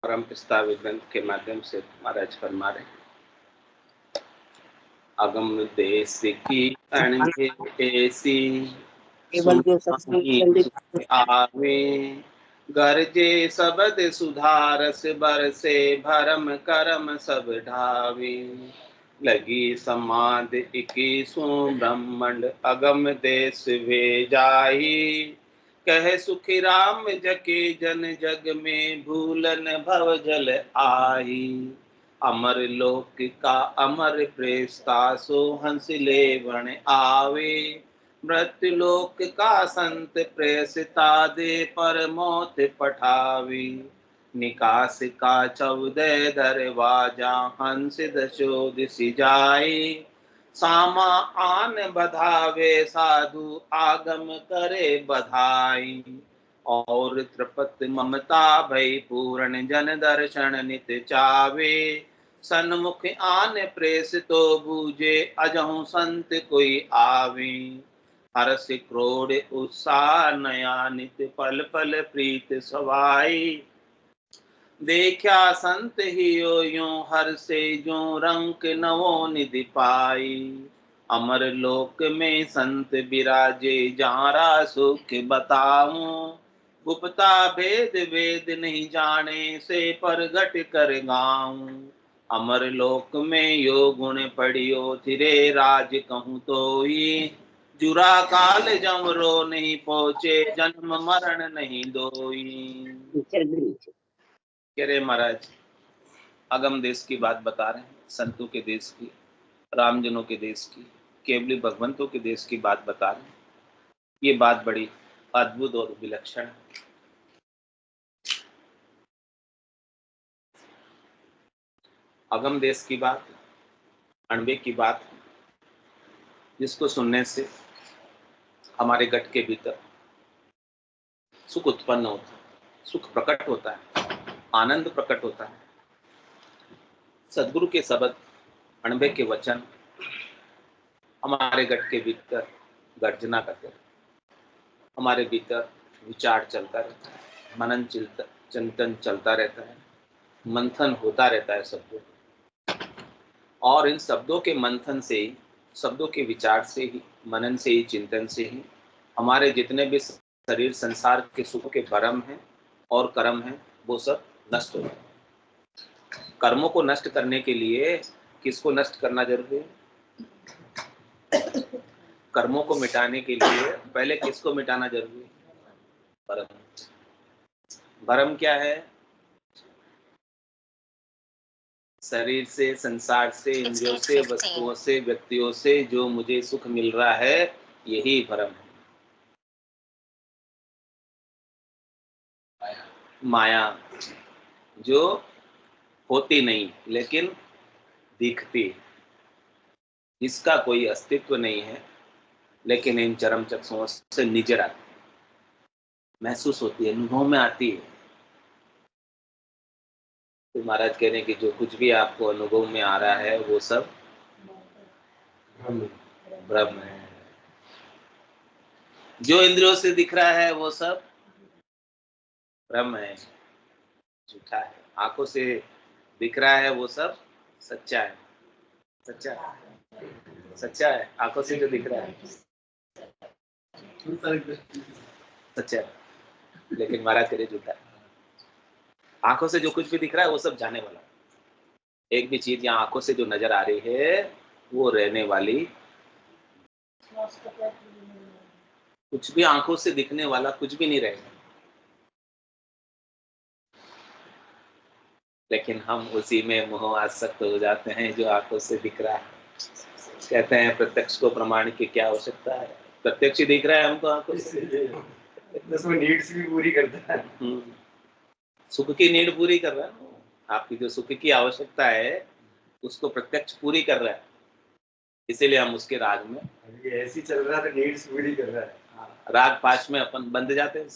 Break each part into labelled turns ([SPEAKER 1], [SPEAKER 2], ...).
[SPEAKER 1] परम प्रस्तावित ग्रंथ के माध्यम से महाराज फरमा रहे हैं। अगम देश की अणघे ऐसी
[SPEAKER 2] केवल जो
[SPEAKER 1] सुनाई
[SPEAKER 2] सत्संग
[SPEAKER 1] आवे, गरजे सबद सुधारस बरसे भरम करम सब ढावे। लगी समाध इकीसों ब्रह्मंड अगम देश वे जाही, कह सुखी राम जके जन जग में भूलन भव जल आही। अमर लोक का अमर प्रेस्ता सो हंस लेवण आवे, मृत्यु लोक का संत प्रेसता दे पर मौत पठावे। निकास का 14 दरवाजा हंस दशो दिस जाए, सामा आन बधावे साधु आगम करे बधाई। और त्रिपत ममता भय पूर्ण जन दर्शन नित चावे, सन्मुख आन प्रेस तो बूझे अजहु संत कोई आवे। हर्ष क्रोध उत्साह नया नित पल पल प्रीत सवाई, देखा संत ही यो हर से जो रंक नवो निधि पाई। अमर लोक में संत विराजे जारा सुख बताऊं, गुप्ता भेद वेद नहीं जाने से परगट कर गाऊं। अमर लोक में यो गुण पढ़ियो थिरे राज कहूँ तो ही, जुरा काल जमरो नहीं पहुँचे जन्म मरण नहीं दोई। कह रहे महाराज अगम देश की बात बता रहे हैं, संतों के देश की, रामजनों के देश की, केवली भगवंतों के देश की बात बता रहे हैं। ये बात बड़ी अद्भुत और विलक्षण है। अगम देश की बात, अणबे की बात, जिसको सुनने से हमारे गट के भीतर सुख उत्पन्न होता है, सुख प्रकट होता है, आनंद प्रकट होता है। सदगुरु के शब्द, अणबे के वचन हमारे गट के भीतर गर्जना करते हैं, हमारे भीतर विचार चलता रहता है, मनन चिंतन चलता रहता है, मंथन होता रहता है शब्दों। और इन शब्दों के मंथन से ही, शब्दों के विचार से ही, मनन से ही, चिंतन से ही हमारे जितने भी शरीर संसार के सुख के भरम हैं और कर्म हैं वो सब नष्ट हो जाए। कर्मों को नष्ट करने के लिए किसको नष्ट करना जरूरी है? कर्मों को मिटाने के लिए पहले किसको मिटाना जरूरी है? भरम। भरम क्या है? शरीर से, संसार से, इंद्रियों से, वस्तुओं से, व्यक्तियों से जो मुझे सुख मिल रहा है, यही भरम है। माया जो होती नहीं लेकिन दिखती, इसका कोई अस्तित्व नहीं है, लेकिन इन चरम चक्षुओं से निजर आती, महसूस होती है, अनुभव में आती है। तो महाराज कह रहे हैं कि जो कुछ भी आपको अनुभव में आ रहा है वो सब ब्रह्म है। जो इंद्रियों से दिख रहा है वो सब ब्रह्म है, झूठा है। आंखों से दिख रहा है वो सब सच्चा है, सच्चा है, सच्चा है। आंखों से जो दिख रहा है सच्चा है, लेकिन महाराज कह रहे झूठा है। आंखों से जो कुछ भी दिख रहा है वो सब जाने वाला है। एक भी चीज यहाँ आंखों से जो नजर आ रही है वो रहने वाली, कुछ भी आंखों से दिखने वाला कुछ भी नहीं रहेगा। लेकिन हम उसी में मोह आसक्त हो जाते हैं जो आंखों से दिख रहा है। कहते हैं प्रत्यक्ष को प्रमाण की क्या आवश्यकता है, प्रत्यक्ष ही दिख रहा है हमको आंखों से।
[SPEAKER 3] नीड्स भी पूरी करता है,
[SPEAKER 1] सुख की नीड पूरी कर रहा है। आपकी जो सुख की आवश्यकता है उसको प्रत्यक्ष पूरी कर रहा है, इसीलिए हम उसके राग में,
[SPEAKER 3] ऐसी चल रहा है, नीड्स पूरी कर रहा है।
[SPEAKER 1] राग पाश में अपन बंध जाते हैं,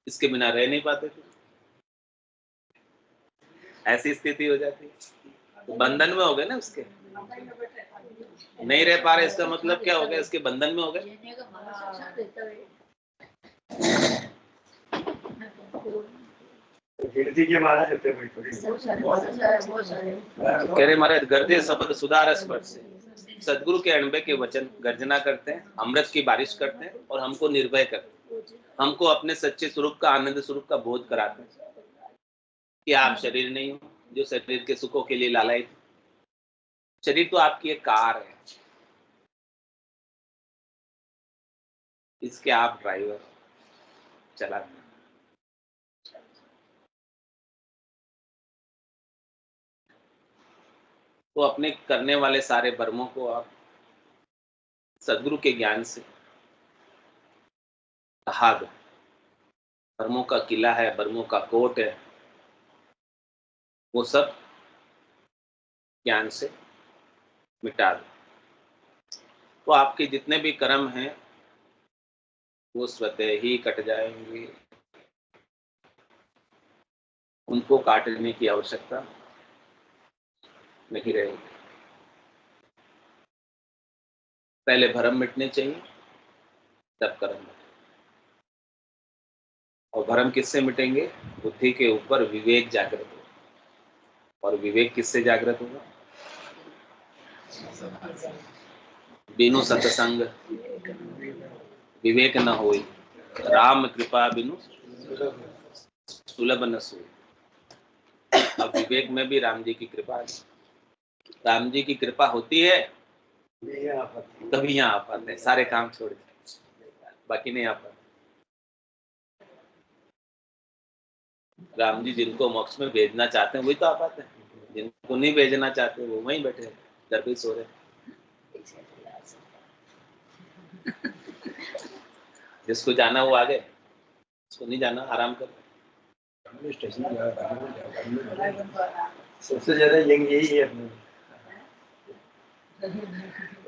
[SPEAKER 1] इसके बिना रह नहीं पाते थे। ऐसी स्थिति हो जाती है, तो बंधन में हो गए ना उसके, नहीं रह पा रहे। इसका मतलब क्या हो गया? इसके बंधन में हो गए।
[SPEAKER 3] गिनती के मारा जाते हैं थोड़ी।
[SPEAKER 1] कह रहे महाराज गर्जे शब्द सुधार स्पर्श से सदगुरु के अणबे के वचन गर्जना करते हैं, अमृत की बारिश करते हैं और हमको निर्भय करते हैं, हमको अपने सच्चे स्वरूप का, आनंद स्वरूप का बोध कराते हैं कि आप शरीर नहीं हो जो शरीर के सुखों के लिए लालयित। शरीर तो आपकी एक कार है, इसके आप ड्राइवर चलाते हैं। तो अपने करने वाले सारे भ्रमों को आप सदगुरु के ज्ञान से कहा दो। भ्रमों का किला है, भ्रमों का कोट है, वो सब ज्ञान से मिटा दो। तो आपके जितने भी कर्म हैं वो स्वतः ही कट जाएंगे, उनको काटने की आवश्यकता नहीं रहेगी। पहले भ्रम मिटने चाहिए, तब कर्म मिटे। और भ्रम किससे मिटेंगे? बुद्धि के ऊपर विवेक जागृत होगा। और विवेक किससे जागृत होगा? बिनु सत्संग विवेक न होई, राम कृपा बिनु सुलभ न सोई। अब विवेक में भी राम जी की कृपा है। राम जी की कृपा होती है तभी यहाँ आ पाते हैं, सारे काम छोड़ के, बाकी नहीं आ पाते। राम जी जिनको मोक्ष में भेजना चाहते हैं वही तो आ पाते हैं, जिनको नहीं भेजना चाहते वो वहीं बैठे हैं, घर पे सो रहे। जिसको जाना वो आ गए, जिसको नहीं जाना आराम कर।
[SPEAKER 3] सबसे ज्यादा यंग यही है अपने।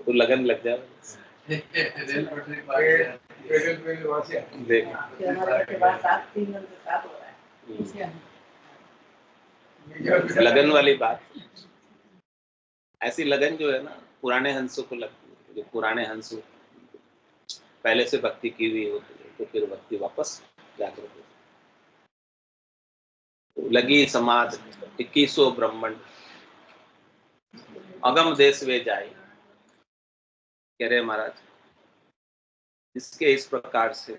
[SPEAKER 1] तो लगन लग जाए। देख लगन वाली बात, ऐसी लगन जो है ना पुराने हंसों को लगती है। जो पुराने हंस पहले से भक्ति की हुई होती है तो फिर भक्ति वापस जागृत होती है। लगी समाज 2100 ब्रह्मंड अगम देश वे जाए। कह रहे महाराज जिसके इस प्रकार से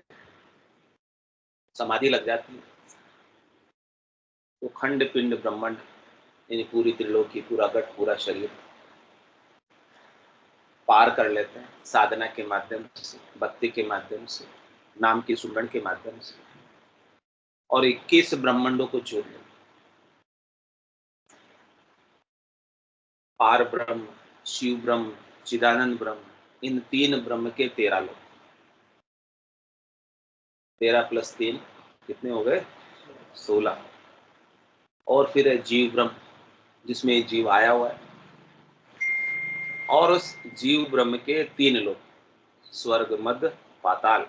[SPEAKER 1] समाधि लग जाती है तो खंड पिंड ब्रह्मांड यानी पूरी त्रिलोकी, पूरा गठ, पूरा शरीर पार कर लेते हैं साधना के माध्यम से, भक्ति के माध्यम से, नाम की सुमरण के माध्यम से, और 21 ब्रह्मांडों को छोड़ लेते। पार ब्रह्म, शिव ब्रह्म, चिदानंद ब्रह्म, इन तीन ब्रह्म के 13 लोग। 13 + 3 कितने हो गए? 16। और फिर है जीव ब्रह्म जिसमें जीव आया हुआ है, और उस जीव ब्रह्म के 3 लोग, स्वर्ग, मध्य, पाताल।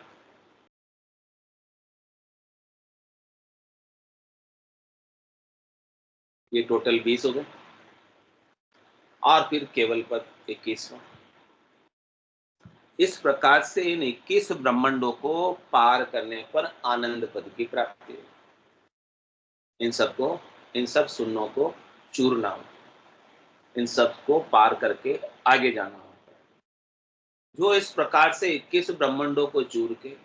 [SPEAKER 1] ये टोटल 20 हो गए। और फिर केवल पद 21वां। इस प्रकार से इन 21 ब्रह्मांडों को पार करने पर आनंद पद की प्राप्ति है। इन सब सुन्नों को चूरना हो, इन सब को पार करके आगे जाना होता है। जो इस प्रकार से 21 ब्रह्मांडों को चूर के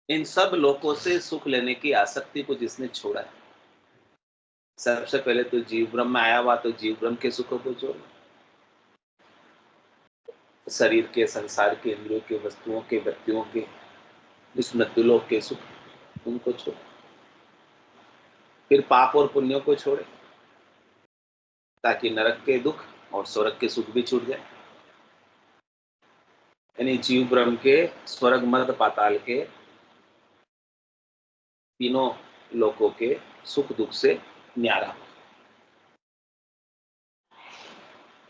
[SPEAKER 1] इन सब लोकों से सुख लेने की आसक्ति को जिसने छोड़ा है, सबसे पहले तो जीव ब्रह्म में आया हुआ तो जीव ब्रह्म के सुखों को छोड़, शरीर के, संसार के, इंद्रियों के, वस्तुओं के, व्यक्तियों के, इस मृत्युलोक के सुख उनको छोड़, फिर पाप और पुण्यों को छोड़े ताकि नरक के दुख और स्वर्ग के सुख भी छूट जाए। यानी जीव ब्रह्म के, स्वर्ग, मर्द, पाताल के, तीनों लोकों के सुख दुख से न्यारा हो।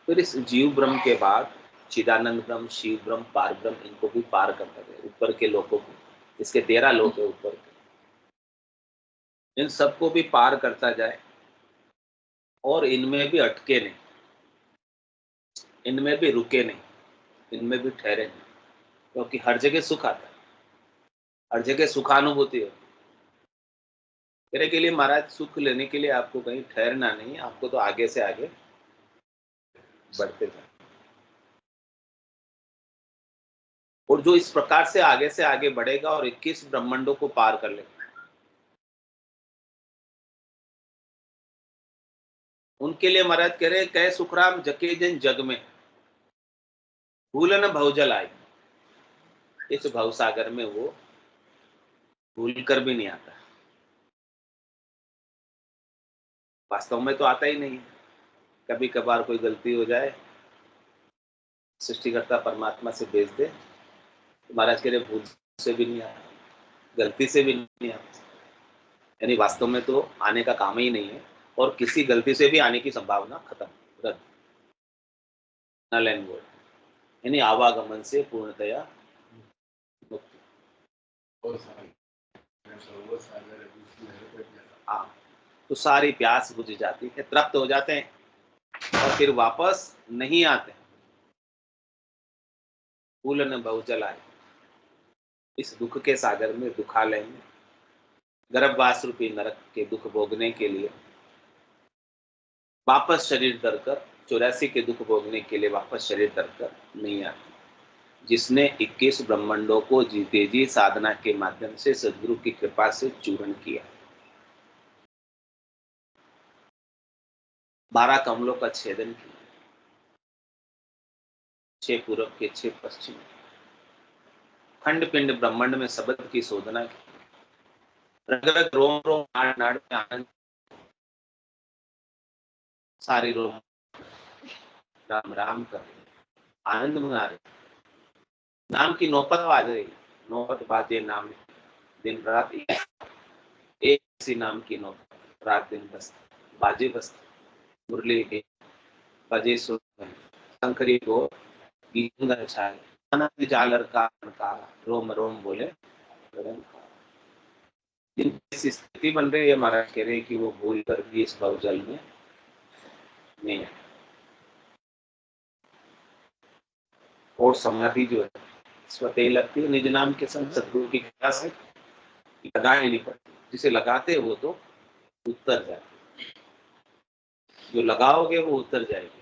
[SPEAKER 1] फिर इस जीव ब्रह्म के बाद चिदानंद ब्रह्म, शिव ब्रह्म, पार ब्रह्म, इनको भी पार करता है ऊपर के लोकों को। इसके 13 लोक है ऊपर के, इन सबको भी पार करता जाए और इनमें भी अटके नहीं, इनमें भी रुके नहीं, इनमें भी ठहरे नहीं, क्योंकि हर जगह सुख आता है, हर जगह सुखानुभूति है। मेरे के लिए महाराज सुख लेने के लिए आपको कहीं ठहरना नहीं, आपको तो आगे से आगे बढ़ते जाना। और जो इस प्रकार से आगे बढ़ेगा और 21 ब्रह्मांडों को पार कर लेगा, उनके लिए महाराज कह रहे कह सुखराम जके जन जग में भूलन भवजल आई। इस भवसागर में वो भूल कर भी नहीं आता, वास्तव में तो आता ही नहीं है। कभी कभार कोई गलती हो जाए, सृष्टिकर्ता परमात्मा से भेज दे, तो महाराज कह रहे भूल से भी नहीं आता, गलती से भी नहीं आता, यानी वास्तव में तो आने का काम ही नहीं है, और किसी गलती से भी आने की संभावना खत्म, रद्द, नल एंड वोइड, यानी आवागमन से पूर्णतया मुक्ति। हाँ, तो सारी प्यास बुझ जाती है, तृप्त हो जाते हैं और फिर वापस नहीं आते। भूलन बहुजल आए, इस दुख के सागर में दुखालय में गर्भवास रूपी नरक के दुख भोगने के लिए वापस शरीर धरकर, 84 के दुख भोगने के लिए वापस शरीर धरकर नहीं आते। जिसने 21 ब्रह्मांडों को जीते जी साधना के माध्यम से सदगुरु की कृपा से चूर्ण किया, 12 कमलों का छेदन किया, 6 पूरब के 6 पश्चिम, खंड पिंड ब्रह्मांड में शब्द की शोधना की, रग रग रोम रोम नाड़ नाड़ में आनंद, सारी रोम राम राम कर आनंद मना रहे, नाम की नौपत बाज रही, नौपत बाजे नाम, दिन रात एक सी नाम की नौपत, रात दिन बस बाजे बस, मुरली के बजे सुर शंकरी को गीत छाए, आनंद जालर का रोम रोम बोले। ऐसी स्थिति बन रही है, महाराज कह रहे कि वो भूल कर भी इस भवजल में नहीं है। और समाधि जो है स्वतः लगती है, निज नाम के संग सदगुरु की कृपा से लगाए नहीं पड़ती, जिसे लगाते वो तो उतर जाते, जो लगाओगे वो उतर जाएगी,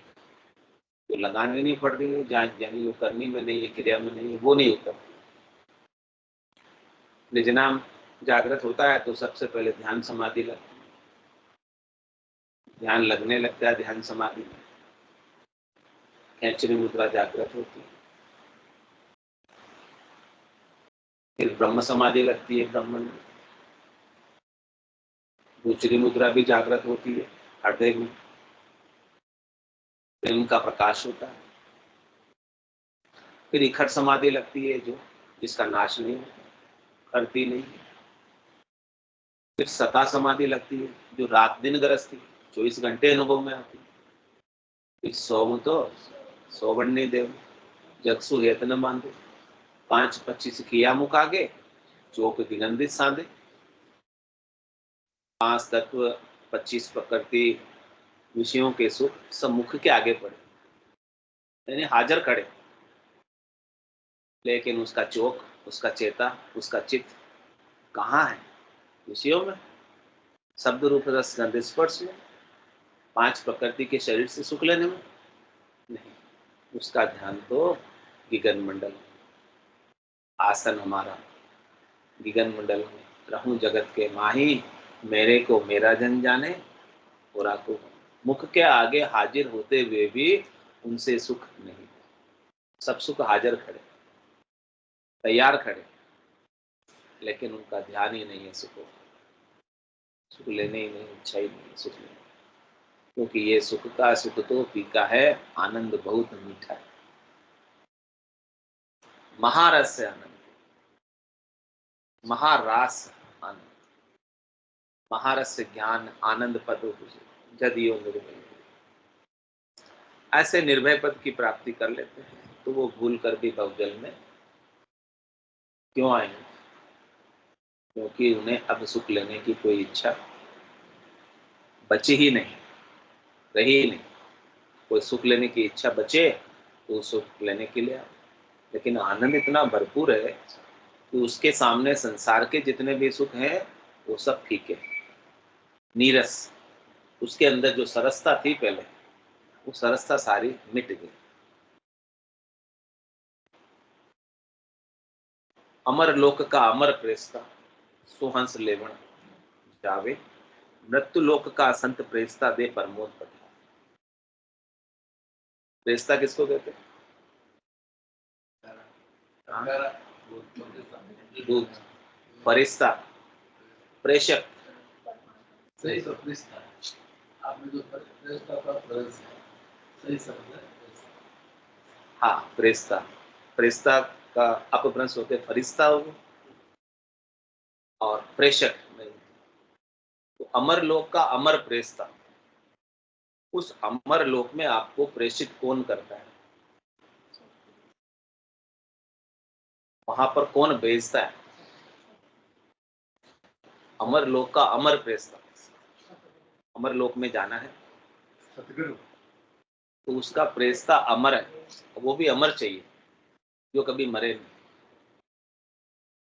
[SPEAKER 1] जो लगाने नहीं पड़ रही है, यानी वो करनी में नहीं है, क्रिया में नहीं है, वो नहीं उतर। निज नाम जागृत होता है तो सबसे पहले ध्यान समाधि लगती है, ध्यान लगने लगता है, ध्यान समाधि में कैंचरी मुद्रा जागृत होती है, फिर ब्रह्म समाधि लगती है, ब्रह्मन में दूसरी मुद्रा भी जागृत होती है, हृदय में प्रेम का प्रकाश होता है, फिर इखट समाधि लगती है जो जिसका नाश नहीं होता, करती नहीं, फिर सता समाधि लगती है जो रात दिन गरजती, 24 घंटे अनुभव में आती, फिर सोम तो सोवन्य देव जगसु हेत न बांधे, 5-25 किया मुख आगे, चौक विनंदित साधे, 5 तत्व 25 प्रकृति विषयों के सुख सब मुख के आगे पड़े, यानी हाजिर खड़े, लेकिन उसका चोक, उसका चेता, उसका चित्त कहाँ है? विषयों में, शब्द रूप रस गंध स्पर्श में, 5 प्रकृति के शरीर से सुख लेने में नहीं, उसका ध्यान तो गगन मंडल, आसन हमारा गगन मंडल में, रहूं जगत के माही, मेरे को मेरा जन जाने, और को मुख के आगे हाजिर होते हुए भी उनसे सुख नहीं, सब सुख हाजिर खड़े, तैयार खड़े, लेकिन उनका ध्यान ही नहीं है सुख लेने ही नहीं, इच्छा ही नहीं सुख लेने, क्योंकि ये सुख तो फीका है, आनंद बहुत मीठा है, महारस से आनंद, महारास आनंद, महारस से ज्ञान आनंद पद जदियो निर्भय, ऐसे निर्भय पद की प्राप्ति कर लेते हैं तो वो भूल कर भी भवजल में क्यों आएंगे? क्योंकि उन्हें अब सुख लेने की कोई इच्छा बची ही नहीं, रही ही नहीं। कोई सुख लेने की इच्छा बचे तो सुख लेने के लिए, लेकिन आनंद इतना भरपूर है कि उसके सामने संसार के जितने भी सुख हैं वो सब फीके, नीरस, उसके अंदर जो सरसता थी पहले, वो सरसता सारी मिट गई। अमर लोक का अमर प्रेस्ता, सुहंस लेवण जावे, मृत्यु लोक का संत प्रेस्ता दे परमोद पठा। प्रेस्ता किसको कहते हैं? दूत, फरिश्ता, प्रेषक।
[SPEAKER 4] सही तो प्रेस्ता आपने जो प्रेस्ता का सही शब्द है।
[SPEAKER 1] हाँ, प्रेस्ता, प्रेस्ता का अपभ्रंश होते फरिश्ता हो गए और प्रेषक नहीं। तो अमर लोक का अमर प्रेस्ता, उस अमर लोक में आपको प्रेषित कौन करता है? वहां पर कौन भेजता है? अमर लोक का अमर प्रेस्ता। अमर लोक में जाना है
[SPEAKER 3] सतगुरु
[SPEAKER 1] तो उसका प्रेस्ता अमर है, वो भी अमर चाहिए जो कभी मरे नहीं।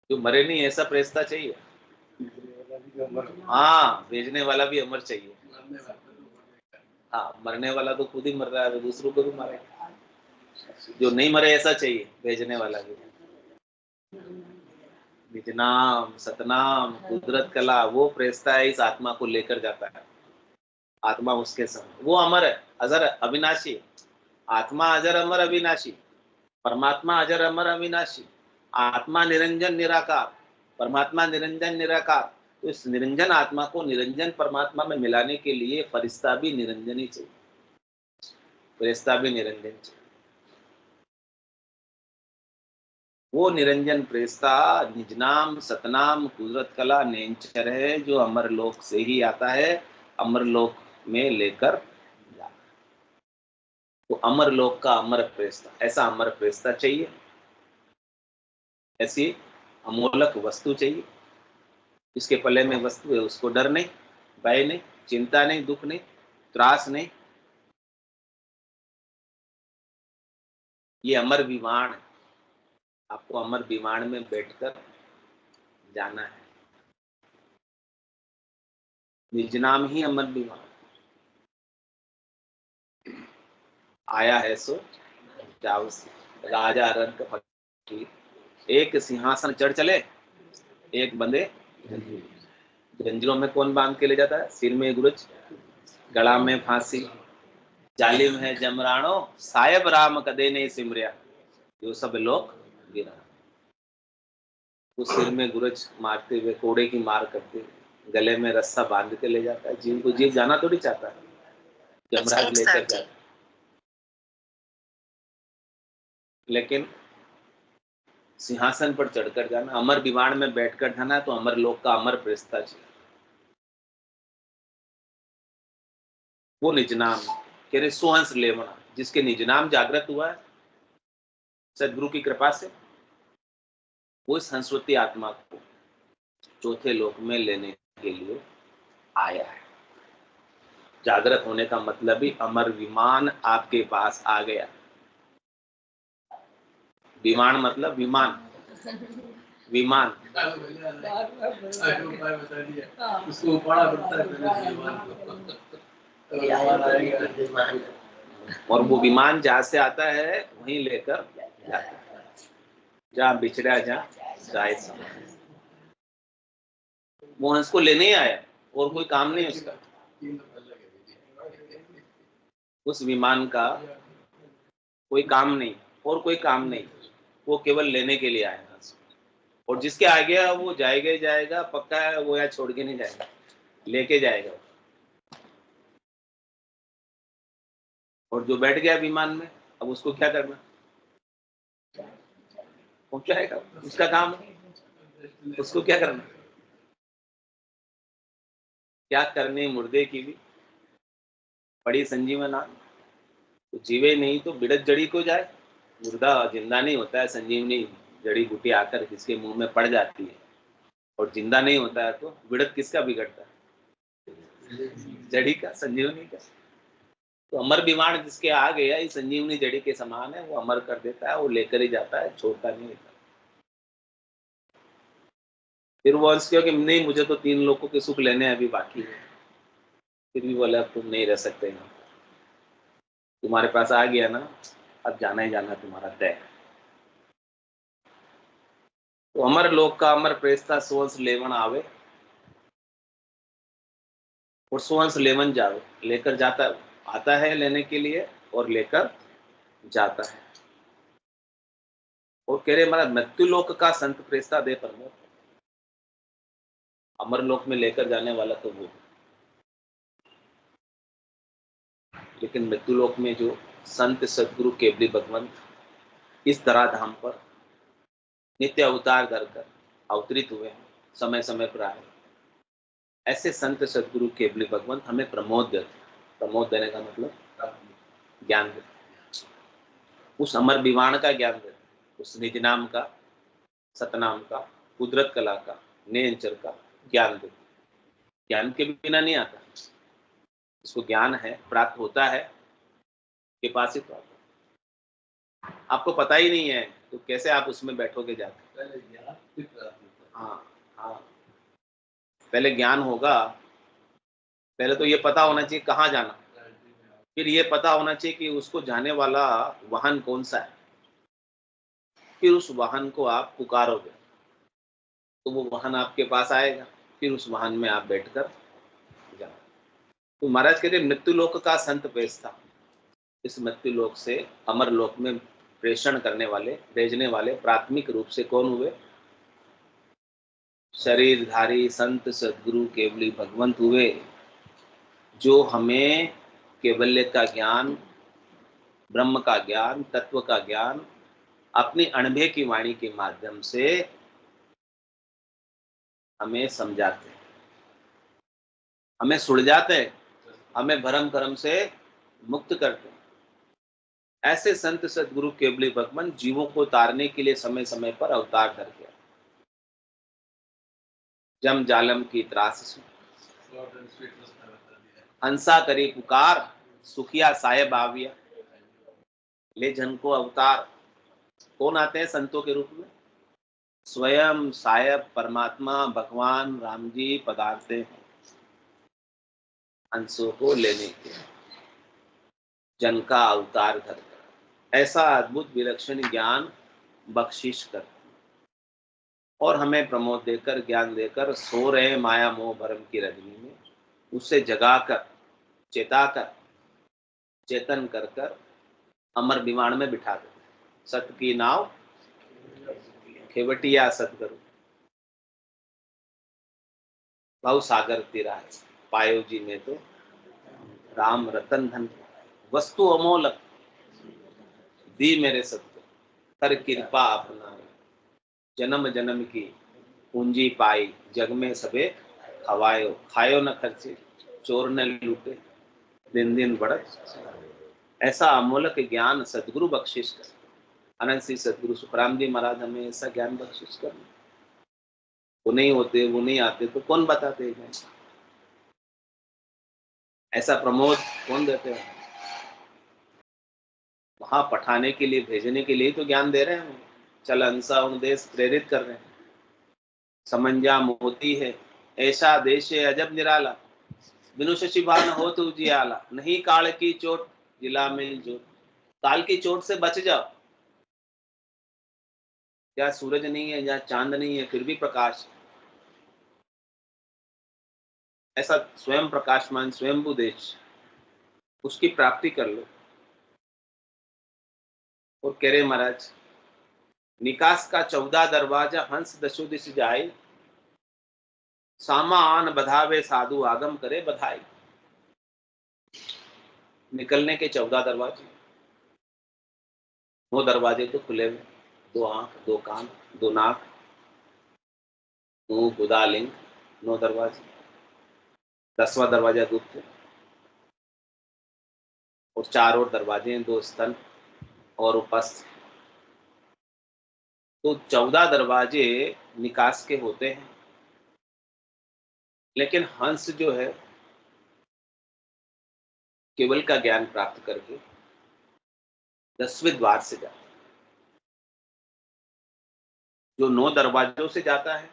[SPEAKER 1] जो मरे नहीं ऐसा प्रेस्ता चाहिए। हाँ, भेजने वाला भी अमर चाहिए। हाँ, मरने वाला तो खुद ही मर रहा है, दूसरों को भी मारेगा। जो नहीं मरे ऐसा चाहिए भेजने वाला भी। निज नाम, सतनाम, कुदरत कला, वो प्रेस्ता है, इस आत्मा को लेकर जाता है। आत्मा उसके संग, वो अमर है, अजर, अविनाशी। आत्मा अजर अमर अविनाशी, परमात्मा अजर अमर अविनाशी। आत्मा निरंजन निराकार, परमात्मा निरंजन निराकार। तो इस निरंजन आत्मा को निरंजन परमात्मा में मिलाने के लिए फरिश्ता भी निरंजन ही चाहिए, फरिश्ता भी निरंजन चाहिए। वो निरंजन प्रेस्ता निज नाम, सतनाम, कुदरत कला, नेंचर है, जो अमर लोक से ही आता है, अमर लोक में लेकर जाता है। तो अमर लोक का अमर प्रेस्ता, ऐसा अमर प्रेस्ता चाहिए। ऐसी अमोलक वस्तु चाहिए, जिसके पल्ले में वस्तु है उसको डर नहीं, भय नहीं, चिंता नहीं, दुख नहीं, त्रास नहीं। ये अमर विमान है, आपको अमर विमान में बैठकर जाना है। निज नाम ही अमर विमान, आया है सो जाओ से, राजा रंग फकीर। एक सिंहासन चढ़ चले, एक बंदे जंजीरों में कौन बांध के ले जाता है? सिर में गुरज, गला में फांसी, जालिम है जमरानो, सायब राम कदे नहीं सिमरिया, जो सब लोग गिरा। उस सिर में गुरज मारते हुए, कोड़े की मार करते हुए, गले में रस्सा बांध के ले जाता है। जीव को जीव जाना थोड़ी चाहता है, जमराज लेकर जाता है। लेकिन सिंहासन पर चढ़कर जाना, अमर विमान में बैठकर जाना, तो अमर लोक का अमर प्रेस्ता चाहिए। वो निज नाम कह रहे सुहंस लेवना, जिसके निज नाम जागृत हुआ है सदगुरु की कृपा से, वो इस संस्वती आत्मा को चौथे लोक में लेने के लिए आया है। जागृत होने का मतलब ही अमर विमान आपके पास आ गया। विमान मतलब विमान, विमान।
[SPEAKER 4] उसको पढ़ा पड़ता है
[SPEAKER 1] और वो विमान जहां से आता है वहीं लेकर जाता है, जहां बिछड़ा जहां जाए समय। वो हंस को लेने ही आया और कोई काम नहीं उसका। उस विमान का कोई काम नहीं और कोई काम नहीं, वो केवल लेने के लिए आया हंस। और जिसके आ गया वो जाएगा ही जाएगा, पक्का है, वो यहाँ छोड़ के नहीं जाएगा, लेके जाएगा। और जो बैठ गया विमान में, अब उसको क्या करना? पहुंचाएगा, उसका काम है। उसको क्या करना? क्या करनी मुर्दे की भी बड़ी संजीवना, तो जीवे नहीं तो बिड़त जड़ी को जाए। मुर्दा जिंदा नहीं होता है, संजीवनी जड़ी बूटी आकर किसके मुंह में पड़ जाती है। और जिंदा नहीं होता है तो बिड़त किसका बिगड़ता है? जड़ी का, संजीवनी का। तो अमर विमान जिसके आ गया, ये संजीवनी जड़ी के समान है, वो अमर कर देता है, वो लेकर ही जाता है, छोड़ता नहीं होता। फिर वो अंश कि नहीं, मुझे तो 3 लोगों के सुख लेने अभी बाकी है, फिर भी बोला तुम नहीं रह सकते यहाँ, तुम्हारे पास आ गया ना, अब जाना ही जाना तुम्हारा तय है। तो अमर लोक का अमर प्रेस्ता सुवंश लेवन आवे और सुवंश लेवन जावे, लेकर जाता आता है लेने के लिए और लेकर जाता है। और कह रहे महाराज मृत्यु लोक का संत प्रेस्ता दे प्रमोद, अमर लोक में लेकर जाने वाला तो वो, लेकिन मृत्यु लोक में जो संत सदगुरु केवली भगवंत इस धराधाम पर नित्य अवतार धर कर अवतरित हुए हैं, समय समय पर आए, ऐसे संत सदगुरु केवली भगवंत हमें प्रमोद देते। प्रमोद देने का मतलब ज्ञान देते, उस अमर विवाण का ज्ञान देते, उस निज नाम का, सतनाम का, कुदरत कला का, नेंचर का ज्ञान देते। ज्ञान के बिना नहीं आता, इसको ज्ञान है प्राप्त होता है के पास ही प्राप्त होता है। आपको पता ही नहीं है तो कैसे आप उसमें बैठोगे जाके।
[SPEAKER 4] पहले ज्ञान फिर प्राप्त होता है।
[SPEAKER 1] हाँ हाँ, पहले ज्ञान होगा, पहले तो ये पता होना चाहिए कहाँ जाना, फिर ये पता होना चाहिए कि उसको जाने वाला वाहन कौन सा है, फिर उस वाहन को आप पुकारोगे तो वो वाहन आपके पास आएगा, फिर उस वाहन में आप बैठकर जाओ। तो महाराज कहते मृत्यु लोक का संत प्रेस्ता, इस मृत्यु लोक से अमर लोक में प्रेषण करने वाले, भेजने वाले प्राथमिक रूप से कौन हुए? शरीरधारी संत सदगुरु केवली भगवंत हुए, जो हमें केवल्य का ज्ञान, ब्रह्म का ज्ञान, तत्व का ज्ञान अपनी अणभे की वाणी के माध्यम से हमें समझाते हैं, हमें सुलझाते हैं, हमें भरम कर्म से मुक्त करते हैं। ऐसे संत सदगुरु केवली भगवंत जीवों को तारने के लिए समय समय पर अवतार धर गया। जम जालम की त्रास से
[SPEAKER 4] Short and sweet रास्ता बता दिया।
[SPEAKER 1] हंसा करी पुकार, सुखिया साहेब आविया, ले जन को अवतार। कौन आते हैं संतों के रूप में? स्वयं साहेब परमात्मा भगवान राम जी पधारते हैं हंसों को लेने के, जन का अवतार धर कर। ऐसा अद्भुत विलक्षण ज्ञान बख्शिश कर और हमें प्रमोद देकर, ज्ञान देकर सो रहे माया मोह भरम की रजनी में, उसे जगाकर, चेताकर, चेतन कर कर अमर विमाण में बिठा दे। सत की नाव खेवटिया सतगुरु, भव सागर तिरा है, पायो जी ने तो राम रतन धन, वस्तु अमोलक दी मेरे सत्य, कर कृपा अपना, जन्म जन्म की पूंजी पाई, जग में सबे खवायो, खायो न खर्चे, चोर न लूटे, दिन दिन बढ़त। ऐसा अमोलक ज्ञान सदगुरु बख्शिश कर, अनंत श्री सदगुरु सुखराम जी महाराज हमें ऐसा ज्ञान बख्शिश कर। वो नहीं होते, वो नहीं आते तो कौन बताते हैं? ऐसा प्रमोद कौन देते हैं? वहां पठाने के लिए, भेजने के लिए तो ज्ञान दे रहे हैं, चल अंसा देश प्रेरित कर रहे हैं। समंजा मोती है ऐसा देश है अजब निराला, बिनु शशि भान हो तो उजियाला, नहीं काल की चोट जिला मिल जो, काल की चोट से बच जाओ। जहाँ सूरज नहीं है, जहाँ चांद नहीं है, फिर भी प्रकाश। ऐसा स्वयं प्रकाशमान स्वयंभू देश, उसकी प्राप्ति कर लो। और कह रहे महाराज निकास का 14 दरवाजा हंस दशो दिश जाए, सामा आन बधावे साधु आगम करे बधाई। निकलने के 14 दरवाजे, 9 दरवाजे तो खुले हुए, 2 आंख, 2 कान, 2 नाक, मुंह, गुदा, लिंग, 9 दरवाजे। 10वां दरवाजा गुप्त है और 4 और दरवाजे हैं, 2 स्तन और उपस्थ। तो 14 दरवाजे निकास के होते हैं, लेकिन हंस जो है केवल का ज्ञान प्राप्त करके 10वें द्वार से जाता है। जो 9 दरवाजों से जाता है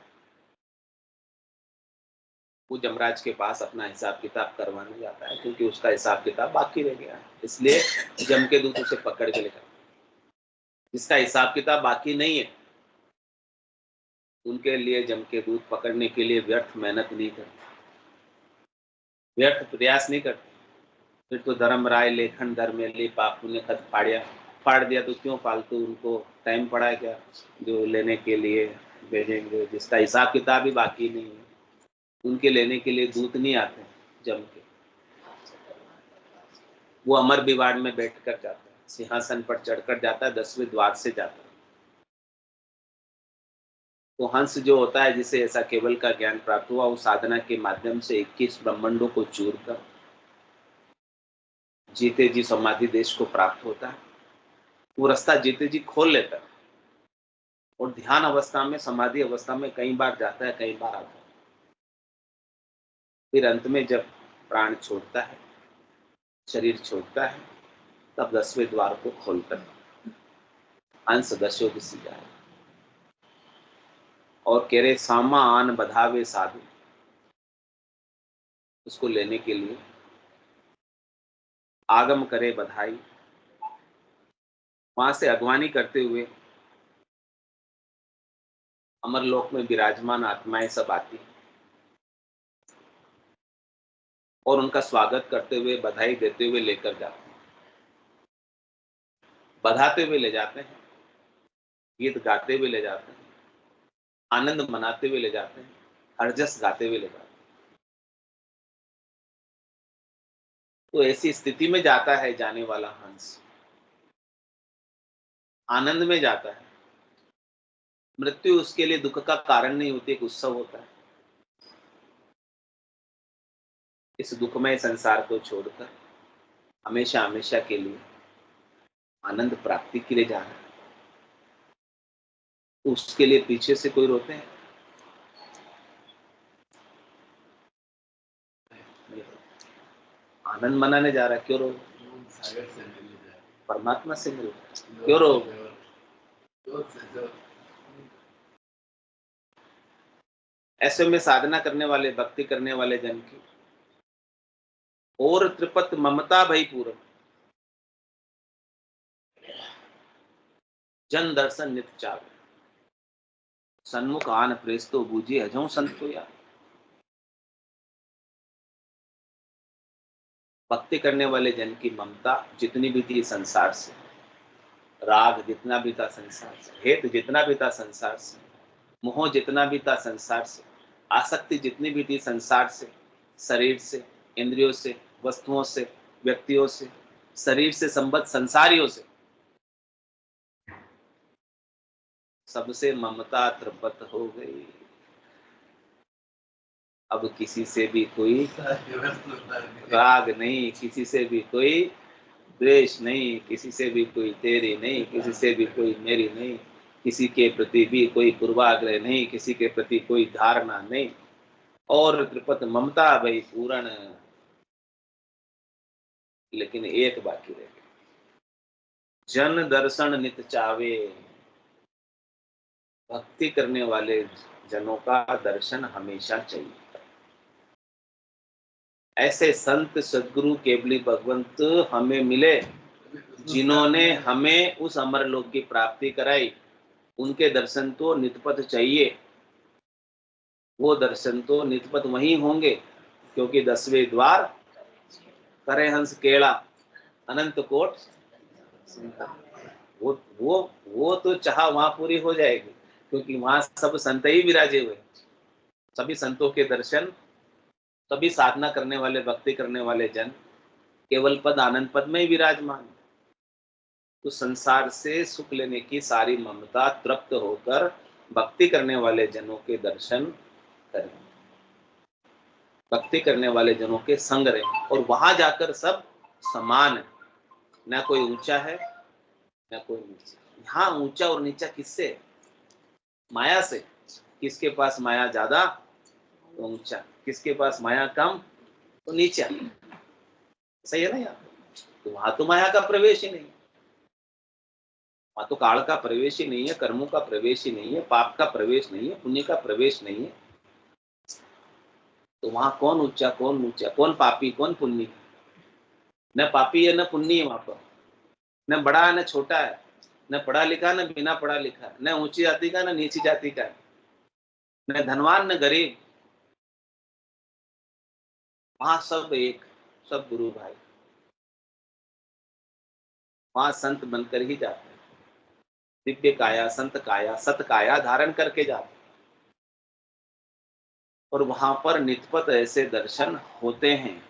[SPEAKER 1] वो जमराज के पास अपना हिसाब किताब करवाने जाता है, क्योंकि उसका हिसाब किताब बाकी रह गया है। इसलिए जम के दूत उसे पकड़ के लेकर, जिसका हिसाब किताब बाकी नहीं है, उनके लिए जम के दूत पकड़ने के लिए व्यर्थ मेहनत नहीं करते, व्यर्थ प्रयास नहीं करते। फिर तो धर्म राय लेखन धर्मेली पाप ने खत फाड़ दिया, तो क्यों फालतू उनको टाइम पड़ा है क्या जो लेने के लिए भेजेंगे, जिसका हिसाब किताब ही बाकी नहीं है। उनके लेने के लिए दूत नहीं आते जम के, वो अमर विवाद में बैठ कर जाता है, सिंहासन पर चढ़कर जाता है, 10वें द्वार से जाता है। तो हंस जो होता है, जिसे ऐसा केवल का ज्ञान प्राप्त हुआ, वो साधना के माध्यम से 21 ब्रह्मांडों को चूर कर जीते जी समाधि देश को प्राप्त होता है। वो रास्ता जीते जी खोल लेता है और ध्यान अवस्था में, समाधि अवस्था में कई बार जाता है, कई बार आता है। फिर अंत में जब प्राण छोड़ता है, शरीर छोड़ता है, तब 10वें द्वार को खोलकर हंस दशो दिसी जाए और कह रहे सामा आन बधावे साधु, उसको लेने के लिए आगम करे बधाई। वहां से अगवानी करते हुए अमरलोक में विराजमान आत्माएं सब आती हैं और उनका स्वागत करते हुए, बधाई देते हुए लेकर जाते हैं, बधाते हुए ले जाते हैं, गीत गाते हुए ले जाते हैं, आनंद मनाते हुए ले जाते हैं, हरजस गाते हुए ले जाते हैं। तो ऐसी स्थिति में जाता है जाने वाला हंस, आनंद में जाता है। मृत्यु उसके लिए दुख का कारण नहीं होती, एक उत्सव होता है। इस दुखमय संसार को छोड़कर हमेशा हमेशा के लिए आनंद प्राप्ति के लिए जा रहा है, तो उसके लिए पीछे से कोई रोते हैं? आनंद मनाने जा रहा है, क्यों रो?
[SPEAKER 4] सागर से मिल जाए,
[SPEAKER 1] परमात्मा से मिल रहा है, क्यों रो? ऐसे में साधना करने वाले, भक्ति करने वाले जन की और त्रिपत ममता भई पूर्ण, जन दर्शन नित चावे, सन्मुख आन प्रेस्तो बूझे अजों संतो या। भक्ति करने वाले जन की ममता जितनी भी थी संसार से, राग जितना भी था संसार से, हेत जितना भी था संसार से, मोह जितना भी था संसार से, आसक्ति जितनी भी थी संसार से, शरीर से, इंद्रियों से, वस्तुओं से, व्यक्तियों से, शरीर से संबद्ध संसारियों से, सबसे ममता तृप्त हो गई। अब किसी से भी कोई राग नहीं, किसी से भी कोई द्वेष नहीं, किसी से भी कोई तेरी नहीं, किसी से भी कोई मेरी नहीं, किसी के प्रति भी कोई पूर्वाग्रह नहीं, किसी के प्रति कोई धारणा नहीं, और त्रिपत ममता भई पूर्ण। लेकिन एक बाकी रह गया, जन दर्शन नित चावे। भक्ति करने वाले जनों का दर्शन हमेशा चाहिए। ऐसे संत सदगुरु केवली भगवंत हमें मिले, जिन्होंने हमें उस अमरलोक की प्राप्ति कराई। उनके दर्शन तो नितपत चाहिए, वो दर्शन तो नितपत वहीं होंगे, क्योंकि 10वें द्वार करे हंस केड़ा अनंत कोट। वो तो चाह वहां पूरी हो जाएगी, क्योंकि वहां सब संत ही विराजे हुए। सभी संतों के दर्शन, सभी साधना करने वाले, भक्ति करने वाले जन केवल पद आनंद पद में ही विराजमान। तो संसार से सुख लेने की सारी ममता तृप्त होकर भक्ति करने वाले जनों के दर्शन करें, भक्ति करने वाले जनों के संग रहें, और वहां जाकर सब समान है, न कोई ऊंचा है न कोई नीचा। यहाँ ऊंचा और नीचा किससे? माया से। किसके पास माया ज्यादा तो ऊंचा, किसके पास माया कम तो नीचा। सही है ना यार? तो वहां तो माया का प्रवेश ही नहीं, वहां तो काल का प्रवेश ही नहीं है, कर्मों का प्रवेश ही नहीं है, पाप का प्रवेश नहीं है, पुण्य का प्रवेश नहीं है। तो वहां कौन ऊंचा कौन नीचा, कौन पापी कौन पुण्य? न पापी है न पुण्य है वहां पर, न बड़ा है न छोटा है, न पढ़ा लिखा न बिना पढ़ा लिखा, न ऊंची जाति का न नीची जाति का, न धनवान न गरीब। वहां सब एक, सब गुरु भाई। वहां संत बनकर ही जाते हैं, दिव्य काया संत काया सत काया धारण करके जाते हैं। और वहां पर नितपत ऐसे दर्शन होते हैं।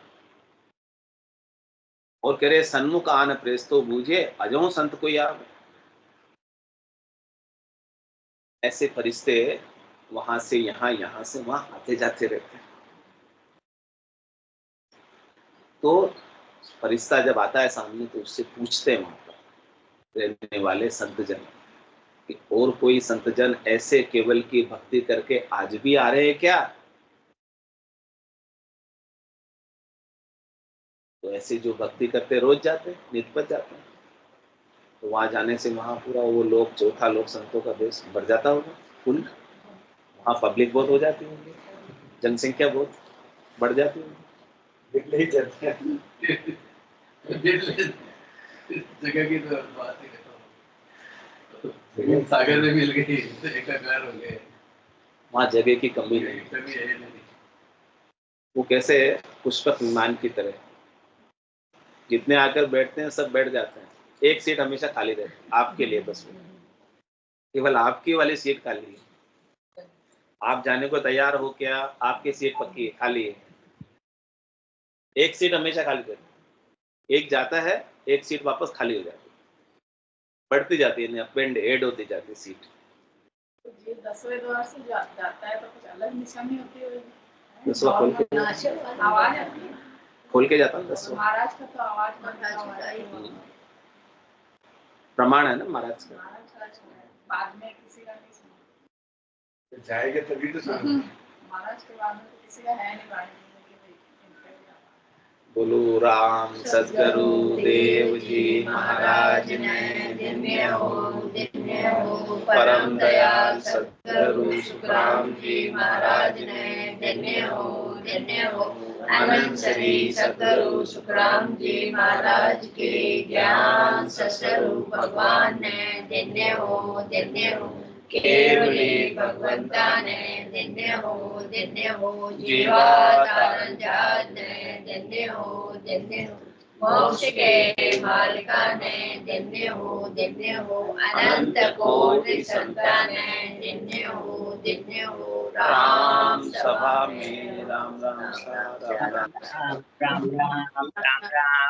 [SPEAKER 1] और कह रहे सन्मुख आन प्रेस्तो बूझे अजो संत को याद। ऐसे फरिश्ते वहां से यहाँ, यहाँ से वहां आते जाते रहते हैं। तो फरिश्ता जब आता है सामने तो उससे पूछते हैं वहां पर रहने वाले संत जन कि और कोई संत जन ऐसे केवल की भक्ति करके आज भी आ रहे हैं क्या? तो ऐसे जो भक्ति करते रोज जाते नितपत जाते हैं। तो वहां जाने से वहां पूरा वो लोग चौथा लोग संतों का देश बढ़ जाता होगा फुल। वहां पब्लिक बहुत हो जाती होगी, जनसंख्या बहुत बढ़ जाती होगी।
[SPEAKER 3] बिगले ही चलते हैं।
[SPEAKER 4] जगह की तो बात ही खत्म। सागर में मिल गई, एकाकार हो गए।
[SPEAKER 1] वहां जगह की कमी नहीं,
[SPEAKER 4] कमी है नहीं।
[SPEAKER 1] वो कैसे पुष्पक विमान की तरह जितने आकर बैठते हैं सब बैठ जाते हैं। एक सीट हमेशा खाली रहती है आपके लिए, बस केवल आपकी वाली सीट खाली है। आप जाने को तैयार हो क्या? आपकी सीट पक्की है, खाली है। एक सीट हमेशा खाली रहती है। एक जाता है, एक सीट वापस खाली हो जाती है, बढ़ती जाती है, अपेंड ऐड होती जाती है सीट।
[SPEAKER 5] तो ये 10वें द्वार से जाता है तो कुछ अलग निशानी होती है?
[SPEAKER 1] 10वां खोल के
[SPEAKER 5] आवाज आती है,
[SPEAKER 1] खोल के जाता है 10वां।
[SPEAKER 5] महाराज का तो आवाज का
[SPEAKER 1] प्रमाण है ना महाराज का।
[SPEAKER 5] बाद में किसी का नहीं सुना।
[SPEAKER 3] जाएगा तभी तो सुना।
[SPEAKER 5] महाराज के बाद में तो किसी का है नहीं वाणी।
[SPEAKER 1] बोलो राम सद्गुरु देव जी महाराज ने
[SPEAKER 2] धन्य हो
[SPEAKER 1] परम दयाल सद्गुरु सुखराम जी महाराज ने
[SPEAKER 2] धन्य हो अनंत श्री सद्गुरु सुखराम जी महाराज के ज्ञान सस्वरूप भगवान ने धन्य हो केवली भगवंता ने धन्य हो जीवातारण जात ने धन्य हो मोक्ष के मालिका ने धन्य हो अनंत कोटि संता ने धन्य हो
[SPEAKER 1] राम सभा में राम राम सा राम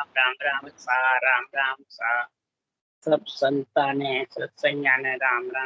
[SPEAKER 1] राम
[SPEAKER 2] राम सा सब संतान ने सत्संगाने राम राम